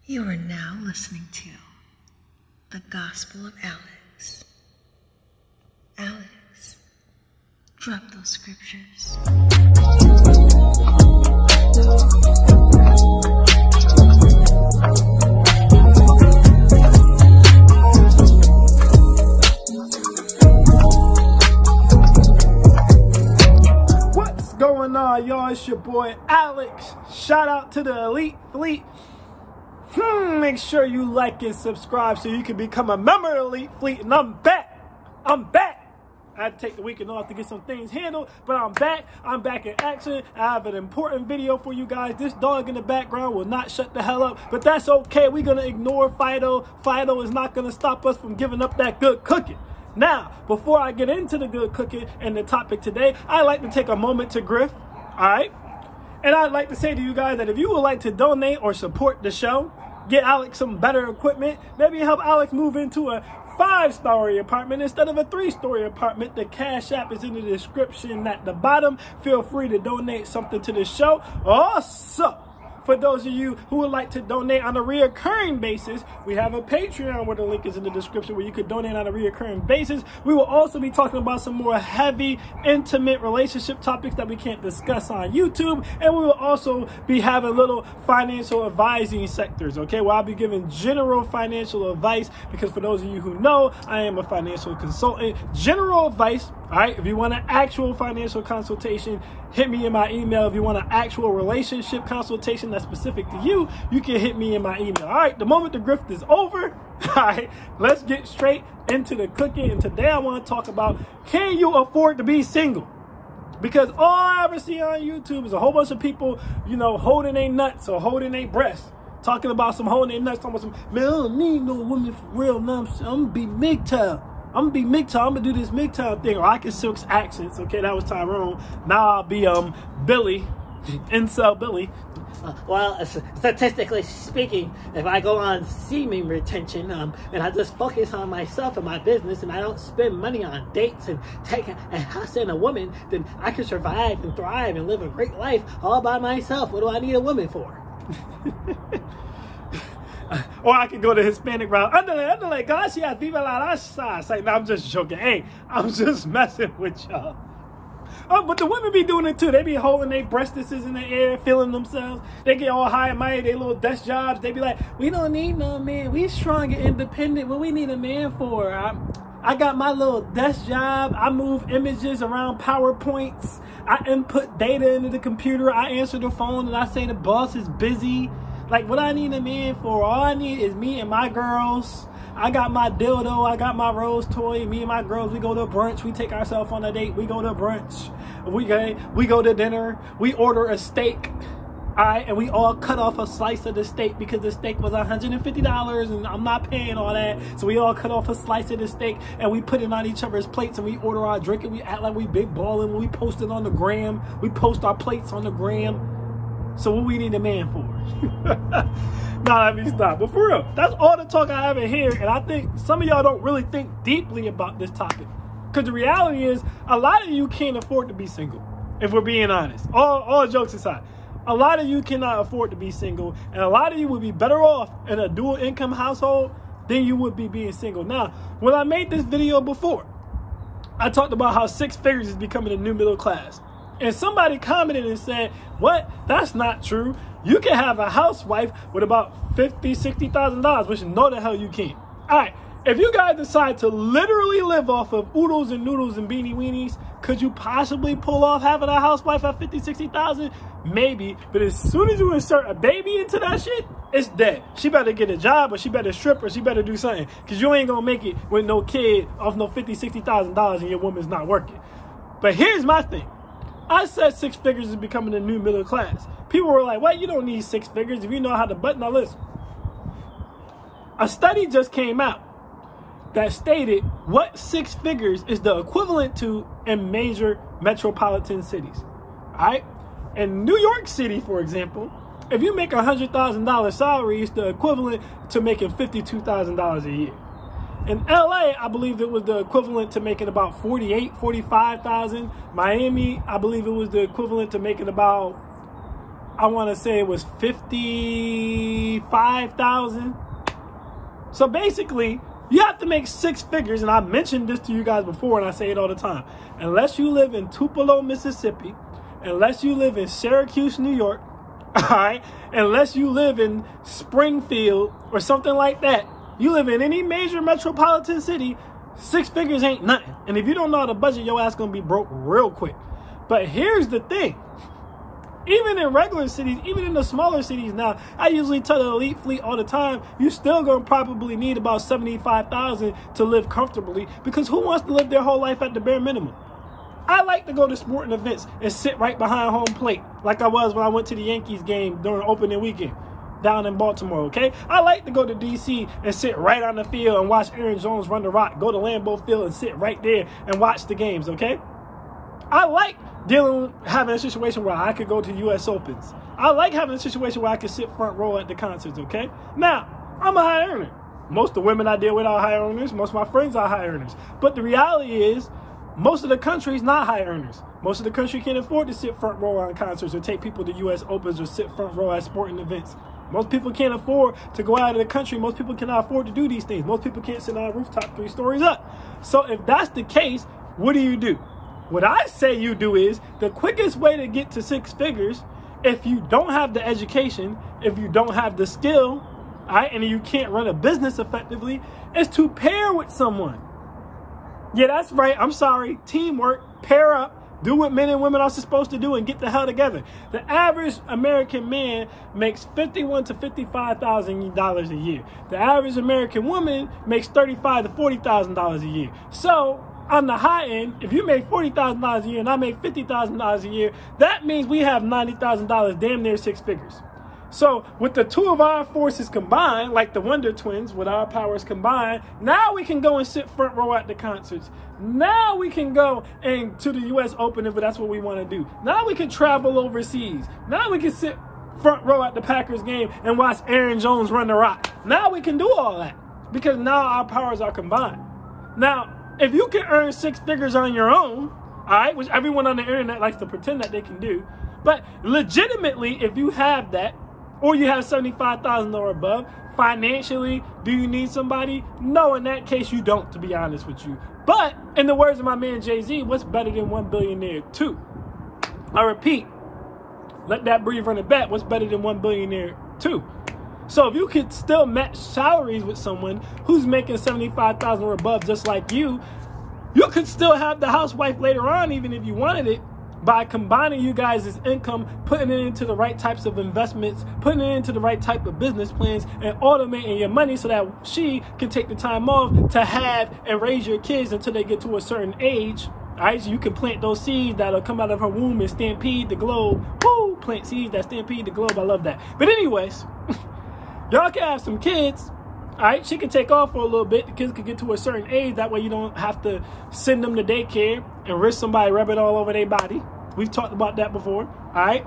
You are now listening to the Gospel of Alex. Alex, drop those scriptures. What's going on, y'all? It's your boy Alex. Shout out to the Elite Fleet. Make sure you like and subscribe so you can become a member of Elite Fleet. And I'm back. I had to take the weekend off to get some things handled, but I'm back. I'm back in action. I have an important video for you guys. This dog in the background will not shut the hell up, but that's okay. We're going to ignore Fido. Fido is not going to stop us from giving up that good cooking. Now, before I get into the good cooking and the topic today, I'd like to take a moment to grift, all right? And I'd like to say to you guys that if you would like to donate or support the show, get Alex some better equipment, maybe help Alex move into a 5-story apartment instead of a 3-story apartment, the Cash App is in the description at the bottom. Feel free to donate something to the show. Also, for those of you who would like to donate on a reoccurring basis, we have a Patreon where the link is in the description where you could donate on a reoccurring basis. We will also be talking about some more heavy, intimate relationship topics that we can't discuss on YouTube. And we will also be having little financial advising sectors, okay? Where I'll be giving general financial advice because for those of you who know, I am a financial consultant. General advice, all right? If you want an actual financial consultation, hit me in my email. If you want an actual relationship consultation that's specific to you, you can hit me in my email. All right, the moment the grift is over, all right, let's get straight into the cooking. And today I want to talk about, can you afford to be single? Because all I ever see on YouTube is a whole bunch of people, you know, holding their nuts or holding their breasts. Talking about some holding their nuts, talking about some, man, I don't need no woman for real. Now I'm going to be MGTOW. I'm going to do this MGTOW thing. Or I can Silk's accents. Okay, that was Tyrone. Now I'll be Billy. Incel Billy. Well, statistically speaking, if I go on semen retention, and I just focus on myself and my business, and I don't spend money on dates and hustling a woman, then I can survive and thrive and live a great life all by myself. What do I need a woman for? Or I could go the Hispanic route. Andale, gracias, viva la raza. Say, no, I'm just joking. Hey, I'm just messing with y'all. Oh, but the women be doing it too. They be holding their breastises in the air, feeling themselves. They get all high and mighty, they little desk jobs. They be like, we don't need no man. We strong and independent. What we need a man for? I got my little desk job. I move images around PowerPoints. I input data into the computer. I answer the phone and I say the boss is busy. Like, what I need a man for? All I need is me and my girls. I got my dildo. I got my rose toy. Me and my girls, we go to brunch. We take ourselves on a date. We go to brunch. We go to dinner. We order a steak. All right, and we all cut off a slice of the steak because the steak was $150 and I'm not paying all that. So we all cut off a slice of the steak and we put it on each other's plates and we order our drink and we act like we big balling. We post it on the gram. We post our plates on the gram. So what we need a man for? Nah, let me stop. But for real, that's all the talk I have in here. And I think some of y'all don't really think deeply about this topic. Because the reality is, a lot of you can't afford to be single. If we're being honest. All jokes aside. A lot of you cannot afford to be single. And a lot of you would be better off in a dual income household than you would be being single. Now, when I made this video before, I talked about how 6 figures is becoming the new middle class. And somebody commented and said, what? That's not true. You can have a housewife with about $50,000, $60,000, which no the hell you can't. All right. If you guys decide to literally live off of oodles and noodles and beanie weenies, could you possibly pull off having a housewife at $50,000, $60,000? Maybe. But as soon as you insert a baby into that shit, it's dead. She better get a job or she better strip or she better do something. Because you ain't going to make it with no kid off no $50,000, $60,000 and your woman's not working. But here's my thing. I said 6 figures is becoming the new middle class. People were like, what? You don't need 6 figures if you know how to button. Now listen, a study just came out that stated what 6 figures is the equivalent to in major metropolitan cities. All right? In New York City, for example, if you make $100,000 salary, it's the equivalent to making $52,000 a year. In LA, I believe it was the equivalent to making about $45,000. Miami, I believe it was the equivalent to making about, I want to say it was $55,000, $75,000. So basically, you have to make 6 figures, and I mentioned this to you guys before, and I say it all the time. Unless you live in Tupelo, Mississippi, unless you live in Syracuse, New York, all right, unless you live in Springfield or something like that, you live in any major metropolitan city, 6 figures ain't nothing. And if you don't know how to budget, your ass gonna be broke real quick. But here's the thing. Even in regular cities, even in the smaller cities now, I usually tell the elite fleet all the time, you still going to probably need about $75,000 to live comfortably, because who wants to live their whole life at the bare minimum? I like to go to sporting events and sit right behind home plate, like I was when I went to the Yankees game during opening weekend down in Baltimore, okay? I like to go to D.C. and sit right on the field and watch Aaron Jones run the rock, go to Lambeau Field and sit right there and watch the games, okay? I like having a situation where I could go to U.S. Opens. I like having a situation where I could sit front row at the concerts, okay? Now, I'm a high earner. Most of the women I deal with are high earners. Most of my friends are high earners. But the reality is, most of the country is not high earners. Most of the country can't afford to sit front row on concerts or take people to U.S. Opens or sit front row at sporting events. Most people can't afford to go out of the country. Most people cannot afford to do these things. Most people can't sit on a rooftop 3 stories up. So if that's the case, what do? What I say you do is, the quickest way to get to 6 figures, if you don't have the education, if you don't have the skill, all right, and you can't run a business effectively, is to pair with someone. Yeah, that's right. I'm sorry. Teamwork, pair up, do what men and women are supposed to do, and get the hell together. The average American man makes $51,000 to $55,000 a year. The average American woman makes $35,000 to $40,000 a year. So on the high end, if you make $40,000 a year and I make $50,000 a year, that means we have $90,000, damn near 6 figures. So with the 2 of our forces combined, like the Wonder Twins, with our powers combined, now we can go and sit front row at the concerts. Now we can go and to the U.S. Open if that's what we want to do. Now we can travel overseas. Now we can sit front row at the Packers game and watch Aaron Jones run the rock. Now we can do all that because now our powers are combined. Now, if you can earn 6 figures on your own, all right, which everyone on the internet likes to pretend that they can do, but legitimately, if you have that, or you have $75,000 or above, financially, do you need somebody? No, in that case, you don't, to be honest with you. But in the words of my man Jay-Z, what's better than 1 billionaire 2? I repeat, let that breathe, run it back. What's better than 1 billionaire 2? So if you could still match salaries with someone who's making $75,000 or above just like you could still have the housewife later on, even if you wanted it, by combining you guys' income, putting it into the right types of investments, putting it into the right type of business plans, and automating your money so that she can take the time off to have and raise your kids until they get to a certain age. All right, so you can plant those seeds that'll come out of her womb and stampede the globe. Woo! Plant seeds that stampede the globe. I love that. But anyways, y'all can have some kids. All right, she can take off for a little bit. The kids can get to a certain age. That way you don't have to send them to daycare and risk somebody rubbing all over their body. We've talked about that before. All right.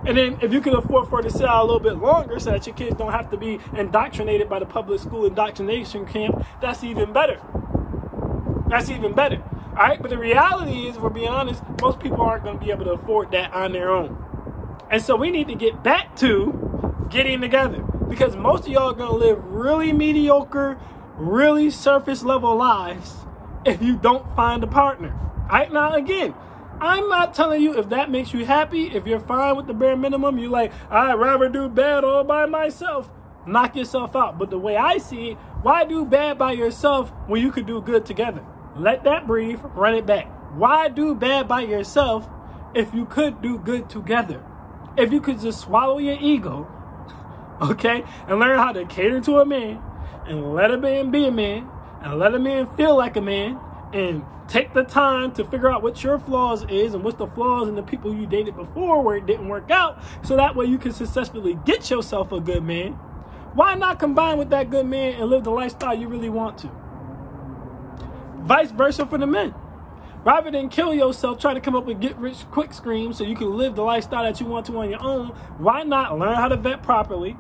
And then if you can afford for it to sit out a little bit longer so that your kids don't have to be indoctrinated by the public school indoctrination camp, that's even better. That's even better. All right. But the reality is, if we're being honest, most people aren't going to be able to afford that on their own. And so we need to get back to getting together. Because most of y'all are going to live really mediocre, really surface level lives if you don't find a partner. All right, now again, I'm not telling you if that makes you happy, if you're fine with the bare minimum, you're like, I'd rather do bad all by myself. Knock yourself out. But the way I see it, why do bad by yourself when you could do good together? Let that breathe, run it back. Why do bad by yourself if you could do good together? If you could just swallow your ego, okay, and learn how to cater to a man, and let a man be a man, and let a man feel like a man, and take the time to figure out what your flaws is and what's the flaws in the people you dated before where it didn't work out, so that way you can successfully get yourself a good man. Why not combine with that good man and live the lifestyle you really want to? Vice versa for the men. Rather than kill yourself trying to come up with get-rich-quick schemes so you can live the lifestyle that you want to on your own, why not learn how to vet properly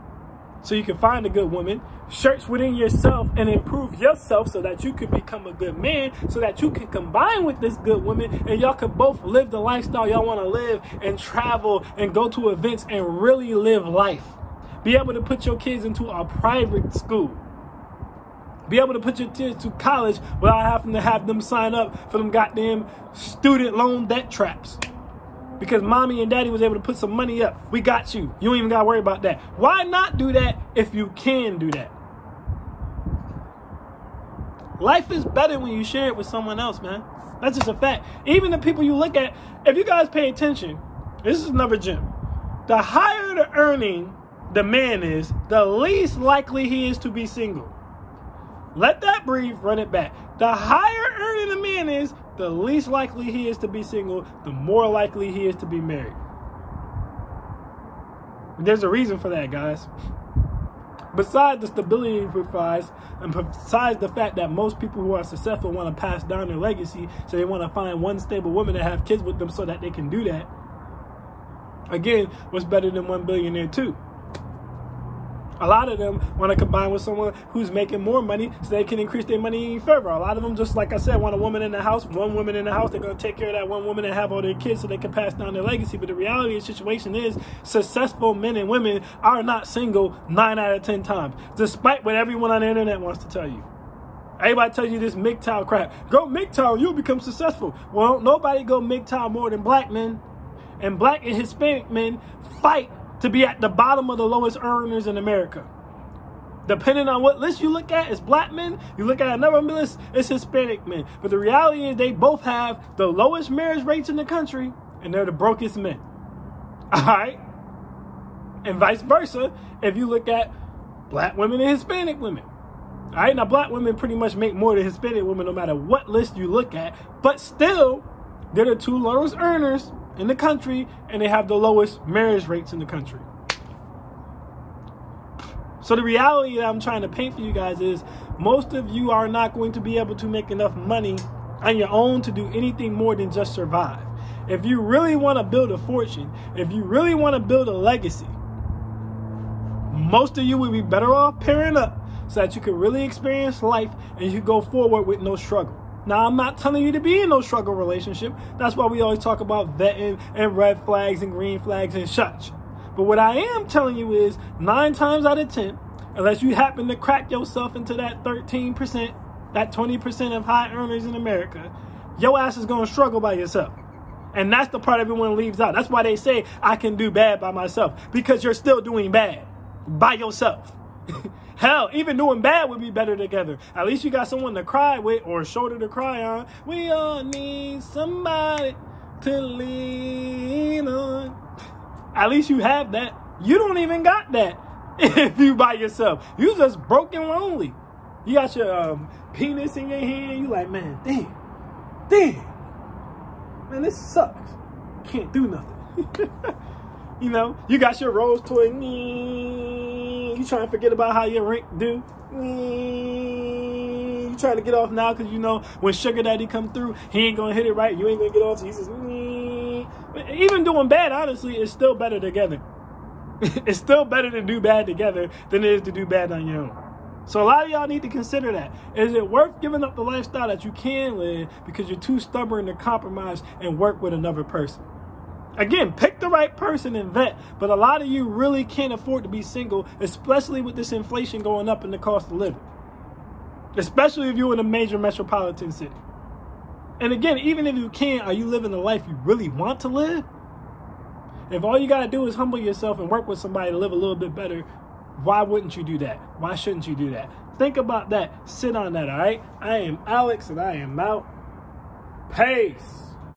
so you can find a good woman, search within yourself and improve yourself so that you can become a good man, so that you can combine with this good woman and y'all can both live the lifestyle y'all want to live and travel and go to events and really live life. Be able to put your kids into a private school. Be able to put your kids to college without having to have them sign up for them goddamn student loan debt traps. Because mommy and daddy was able to put some money up. We got you. You don't even got to worry about that. Why not do that if you can do that? Life is better when you share it with someone else, man. That's just a fact. Even the people you look at, if you guys pay attention, this is another gem. The higher the earning the man is, the least likely he is to be single. Let that breathe, run it back. The higher earning the man is, the least likely he is to be single, the more likely he is to be married. There's a reason for that, guys. Besides the stability it provides, and besides the fact that most people who are successful want to pass down their legacy, so they want to find one stable woman to have kids with them so that they can do that. Again, what's better than one billionaire too? A lot of them want to combine with someone who's making more money so they can increase their money even further. A lot of them, just like I said, want a woman in the house. One woman in the house, they're going to take care of that one woman and have all their kids so they can pass down their legacy. But the reality of the situation is successful men and women are not single 9 out of 10 times, despite what everyone on the internet wants to tell you. Everybody tells you this MGTOW crap. Go MGTOW, you'll become successful. Well, nobody go MGTOW more than black men. And black and Hispanic men fight to be at the bottom of the lowest earners in America. Depending on what list you look at, it's black men. You look at another list, it's Hispanic men. But the reality is they both have the lowest marriage rates in the country, and they're the brokest men. All right? And vice versa, if you look at black women and Hispanic women. All right? Now, black women pretty much make more than Hispanic women no matter what list you look at. But still, they're the 2 lowest earners in the country, and they have the lowest marriage rates in the country. So the reality that I'm trying to paint for you guys is most of you are not going to be able to make enough money on your own to do anything more than just survive. If you really want to build a fortune, if you really want to build a legacy, most of you would be better off pairing up so that you can really experience life and you go forward with no struggle. Now, I'm not telling you to be in no struggle relationship. That's why we always talk about vetting and red flags and green flags and such. But what I am telling you is 9 times out of 10, unless you happen to crack yourself into that 13%, that 20% of high earners in America, your ass is going to struggle by yourself. And that's the part everyone leaves out. That's why they say, I can do bad by myself. Because you're still doing bad by yourself. Hell, even doing bad would be better together. At least you got someone to cry with or a shoulder to cry on. We all need somebody to lean on. At least you have that. You don't even got that if you by yourself. You just broken lonely. You got your penis in your hand. You like, man, damn. Man, this sucks. Can't do nothing. You know, you got your rose toy. You trying to forget about how your rent do. You trying to get off now because you know when sugar daddy come through, he ain't going to hit it right. You ain't going to get off. So he says, But even doing bad, honestly, is still better together. It's still better to do bad together than it is to do bad on your own. So a lot of y'all need to consider that. Is it worth giving up the lifestyle that you can live because you're too stubborn to compromise and work with another person? Again, pick the right person and vet, but a lot of you really can't afford to be single, especially with this inflation going up in the cost of living. Especially if you're in a major metropolitan city. And again, even if you can, are you living the life you really want to live? If all you got to do is humble yourself and work with somebody to live a little bit better, why wouldn't you do that? Why shouldn't you do that? Think about that. Sit on that, all right? I am Alex, and I am out. Peace.